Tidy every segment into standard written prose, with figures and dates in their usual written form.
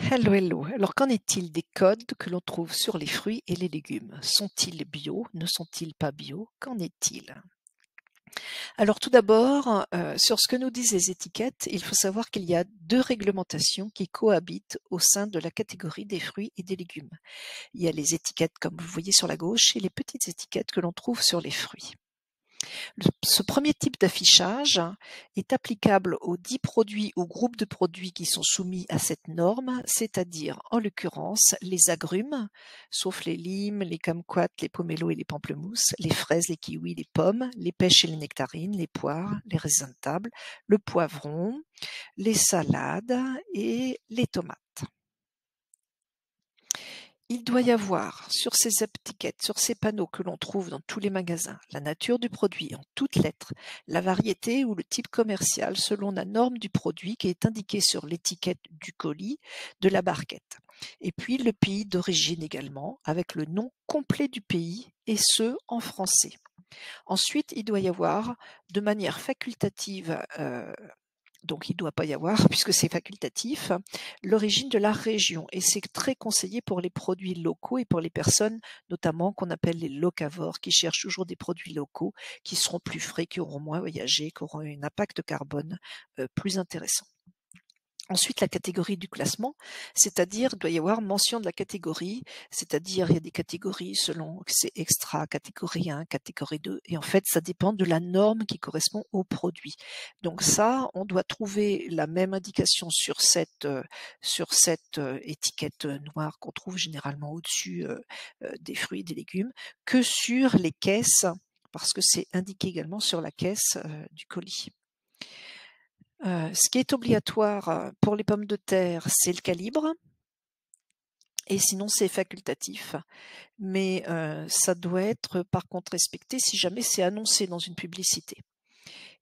Hello, hello. Alors, qu'en est-il des codes que l'on trouve sur les fruits et les légumes? Sont-ils bio? Ne sont-ils pas bio? Qu'en est-il? Alors, tout d'abord, sur ce que nous disent les étiquettes, il faut savoir qu'il y a deux réglementations qui cohabitent au sein de la catégorie des fruits et des légumes. Il y a les étiquettes, comme vous voyez sur la gauche, et les petites étiquettes que l'on trouve sur les fruits. Ce premier type d'affichage est applicable aux 10 produits ou groupes de produits qui sont soumis à cette norme, c'est-à-dire en l'occurrence les agrumes, sauf les limes, les kumquats, les pomelos et les pamplemousses, les fraises, les kiwis, les pommes, les pêches et les nectarines, les poires, les raisins de table, le poivron, les salades et les tomates. Il doit y avoir sur ces étiquettes, sur ces panneaux que l'on trouve dans tous les magasins, la nature du produit en toutes lettres, la variété ou le type commercial selon la norme du produit qui est indiquée sur l'étiquette du colis, de la barquette. Et puis le pays d'origine également, avec le nom complet du pays et ce en français. Ensuite, il doit y avoir de manière facultative donc il ne doit pas y avoir, puisque c'est facultatif, l'origine de la région. Et c'est très conseillé pour les produits locaux et pour les personnes notamment qu'on appelle les locavores, qui cherchent toujours des produits locaux, qui seront plus frais, qui auront moins voyagé, qui auront un impact carbone plus intéressant. Ensuite, la catégorie du classement, c'est-à-dire il doit y avoir mention de la catégorie, c'est-à-dire il y a des catégories selon que c'est extra, catégorie 1, catégorie 2, et en fait ça dépend de la norme qui correspond au produit. Donc ça, on doit trouver la même indication sur cette étiquette noire qu'on trouve généralement au-dessus des fruits et des légumes que sur les caisses, parce que c'est indiqué également sur la caisse du colis. Ce qui est obligatoire pour les pommes de terre, c'est le calibre, et sinon c'est facultatif. Mais ça doit être par contre respecté si jamais c'est annoncé dans une publicité.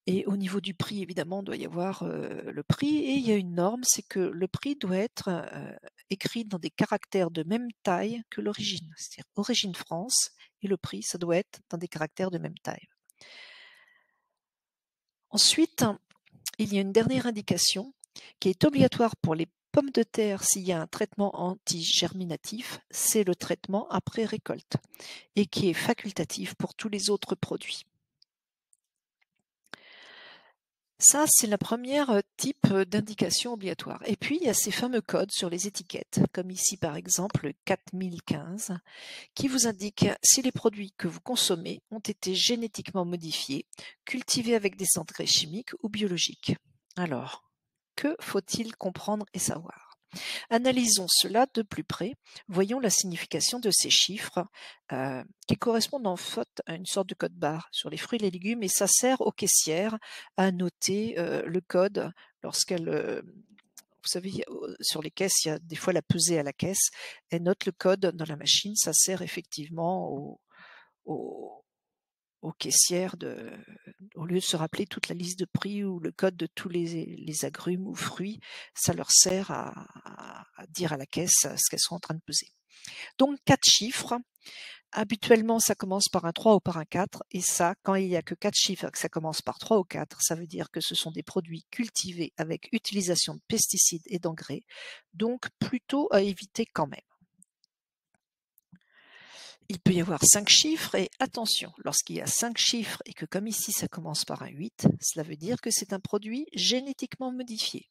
Et au niveau du prix, évidemment, il doit y avoir le prix, et il y a une norme, c'est que le prix doit être écrit dans des caractères de même taille que l'origine, c'est-à-dire origine France, et le prix, ça doit être dans des caractères de même taille. Ensuite, il y a une dernière indication qui est obligatoire pour les pommes de terre s'il y a un traitement anti-germinatif, c'est le traitement après récolte, et qui est facultatif pour tous les autres produits. Ça, c'est la première type d'indication obligatoire. Et puis, il y a ces fameux codes sur les étiquettes, comme ici par exemple 4015, qui vous indique si les produits que vous consommez ont été génétiquement modifiés, cultivés avec des engrais chimiques ou biologiques. Alors, que faut-il comprendre et savoir? Analysons cela de plus près. Voyons la signification de ces chiffres qui correspondent en fait à une sorte de code barre sur les fruits et les légumes, et ça sert aux caissières à noter le code lorsqu'elles vous savez, sur les caisses, il y a des fois la pesée à la caisse. Elle note le code dans la machine. Ça sert effectivement aux, aux caissières au lieu de se rappeler toute la liste de prix ou le code de tous les agrumes ou fruits, ça leur sert à dire à la caisse ce qu'elles sont en train de peser. Donc 4 chiffres. Habituellement, ça commence par un 3 ou par un 4, et ça, quand il n'y a que 4 chiffres, que ça commence par 3 ou 4, ça veut dire que ce sont des produits cultivés avec utilisation de pesticides et d'engrais, donc plutôt à éviter quand même. Il peut y avoir 5 chiffres, et attention, lorsqu'il y a 5 chiffres et que comme ici ça commence par un 8, cela veut dire que c'est un produit génétiquement modifié.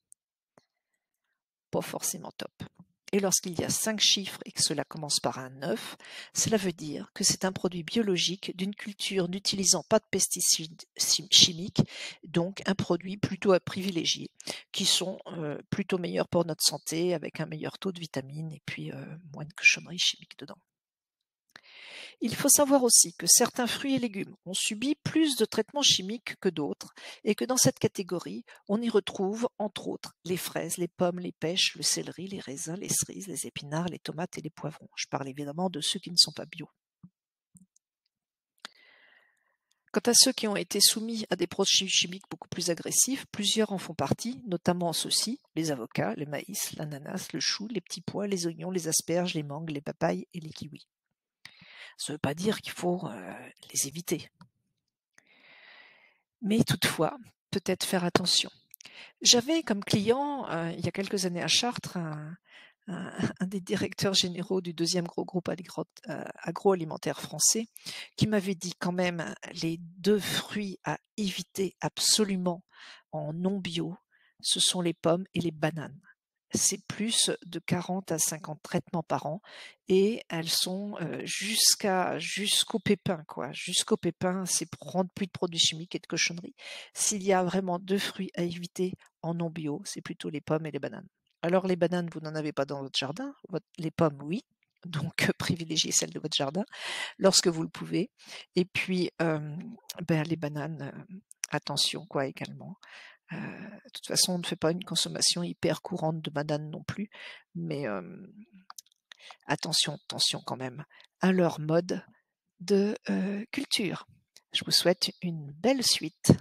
Pas forcément top. Et lorsqu'il y a 5 chiffres et que cela commence par un 9, cela veut dire que c'est un produit biologique d'une culture n'utilisant pas de pesticides chimiques, donc un produit plutôt à privilégier, qui sont plutôt meilleurs pour notre santé, avec un meilleur taux de vitamines et puis moins de cochonneries chimiques dedans. Il faut savoir aussi que certains fruits et légumes ont subi plus de traitements chimiques que d'autres, et que dans cette catégorie, on y retrouve entre autres les fraises, les pommes, les pêches, le céleri, les raisins, les cerises, les épinards, les tomates et les poivrons. Je parle évidemment de ceux qui ne sont pas bio. Quant à ceux qui ont été soumis à des produits chimiques beaucoup plus agressifs, plusieurs en font partie, notamment ceux-ci: les avocats, le maïs, l'ananas, le chou, les petits pois, les oignons, les asperges, les mangues, les papayes et les kiwis. Ça ne veut pas dire qu'il faut les éviter. Mais toutefois, peut-être faire attention. J'avais comme client, il y a quelques années à Chartres, un des directeurs généraux du deuxième gros groupe agroalimentaire français, qui m'avait dit quand même les 2 fruits à éviter absolument en non bio, ce sont les pommes et les bananes. C'est plus de 40 à 50 traitements par an et elles sont, jusqu'au pépin quoi. Jusqu'au pépin, c'est prendre plus de produits chimiques et de cochonneries. S'il y a vraiment 2 fruits à éviter en non bio, c'est plutôt les pommes et les bananes. Alors les bananes, vous n'en avez pas dans votre jardin, les pommes, oui. Donc privilégiez celles de votre jardin lorsque vous le pouvez. Et puis, les bananes, attention quoi également. De toute façon, on ne fait pas une consommation hyper courante de bananes non plus, mais attention quand même à leur mode de culture. Je vous souhaite une belle suite.